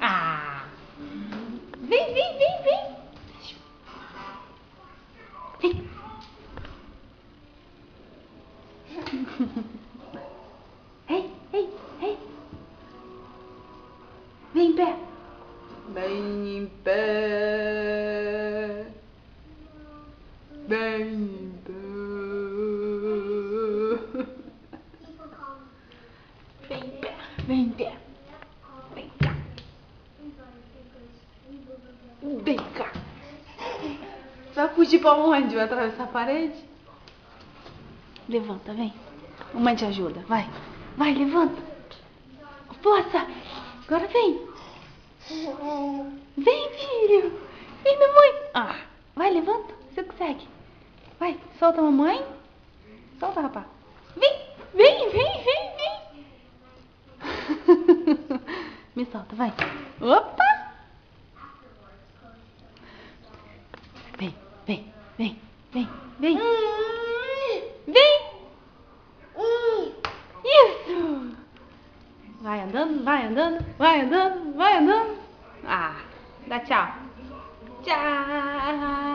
Ah! Vem, vem, vem, vem! Vem! Ei, ei, ei! Vem em pé! Bem em pé! Bem em pé! Vem em pé! Vem em pé! Vem cá! Vem cá! Vai fugir pra onde? Vai atravessar a parede? Levanta, vem. Mamãe te ajuda, vai. Vai, levanta. Força. Agora vem. Vem, filho. Vem, mamãe. Ah, vai, levanta. Você consegue. Vai, solta a mamãe. Solta, rapaz. Vem, vem, vem, vem, vem. Me solta, vai. Opa. Vem, vem, vem, vem, vem. Vem. Isso. Vai andando, vai andando, vai andando, vai andando. Ah, dá tchau. Tchau.